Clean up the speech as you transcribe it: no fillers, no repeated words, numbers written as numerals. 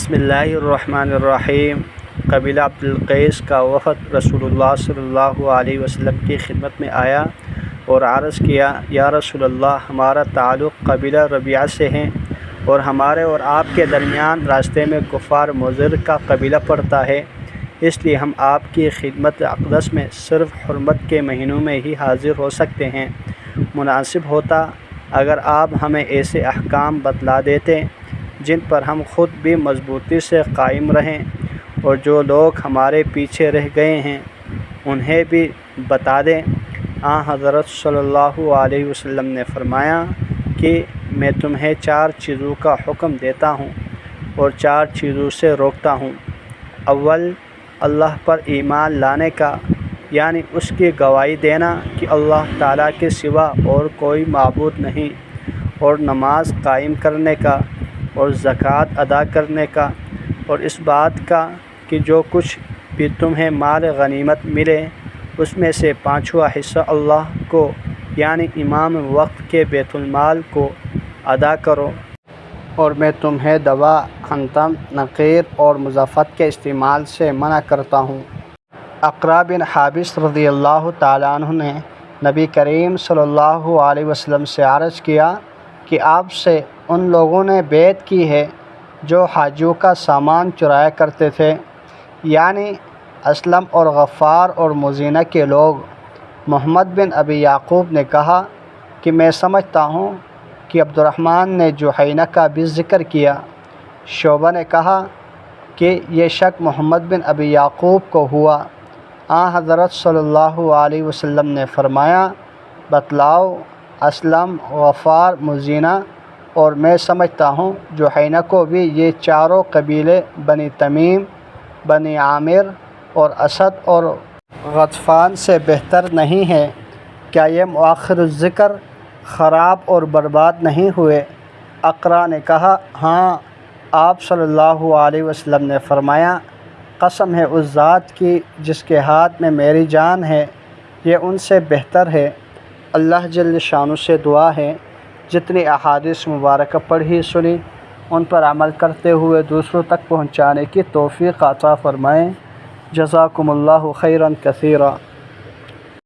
بسم اللہ الرحمن الرحیم۔ قبیلہ عبد القیس کا وفد رسول اللہ صلی اللہ علیہ وسلم کی خدمت میں آیا اور عرض کیا، یا رسول اللہ، ہمارا تعلق قبیلہ ربیعہ سے ہے اور ہمارے اور آپ کے درمیان راستے میں کفار مضر کا قبیلہ پڑتا ہے، اس لیے ہم آپ کی خدمت اقدس میں صرف حرمت کے مہینوں میں ہی حاضر ہو سکتے ہیں۔ مناسب ہوتا اگر آپ ہمیں ایسے احکام بتلا دیتے جن پر ہم خود بھی مضبوطی سے قائم رہیں، اور جو لوگ ہمارے پیچھے رہ گئے ہیں انہیں بھی بتا دیں۔ حضرت صلی اللہ علیہ وسلم نے فرمایا کہ میں تمہیں 4 چیزوں کا حکم دیتا ہوں اور 4 چیزوں سے روکتا ہوں۔ اول، اللہ پر ایمان لانے کا، یعنی اس کی گواہی دینا کہ اللہ تعالیٰ کے سوا اور کوئی معبود نہیں، اور نماز قائم کرنے کا اور زکوٰۃ ادا کرنے کا، اور اس بات کا کہ جو کچھ بھی تمہیں مال غنیمت ملے اس میں سے 5واں حصہ اللہ کو، یعنی امام وقت کے بیت المال کو ادا کرو۔ اور میں تمہیں دوا، حنطم، نقیر اور مضافت کے استعمال سے منع کرتا ہوں۔ اقرا بن حابس رضی اللہ تعالیٰ عنہ نے نبی کریم صلی اللہ علیہ وسلم سے عرض کیا کہ آپ سے ان لوگوں نے بیعت کی ہے جو حاجیوں کا سامان چرایا کرتے تھے، یعنی اسلم اور غفار اور مزینہ کے لوگ۔ محمد بن ابی یعقوب نے کہا کہ میں سمجھتا ہوں کہ عبد الرحمن نے جحینہ کا بھی ذکر کیا۔ شعبہ نے کہا کہ یہ شک محمد بن ابی یعقوب کو ہوا۔ حضرت صلی اللہ علیہ وسلم نے فرمایا، بتلاؤ اسلم، غفار، مزینہ، اور میں سمجھتا ہوں جحینہ کو بھی یہ چاروں قبیلے بنی تمیم، بنی عامر اور اسد اور غطفان سے بہتر نہیں ہیں۔ کیا یہ مؤخر الذکر خراب اور برباد نہیں ہوئے؟ اقرا نے کہا، ہاں۔ آپ صلی اللہ علیہ وسلم نے فرمایا، قسم ہے اس ذات کی جس کے ہاتھ میں میری جان ہے، یہ ان سے بہتر ہے۔ اللہ جل شانہ سے دعا ہے جتنی احادیث مبارکہ پڑھی سنی ان پر عمل کرتے ہوئے دوسروں تک پہنچانے کی توفیق عطا فرمائیں۔ جزاکم اللہ خیرا کثیرا۔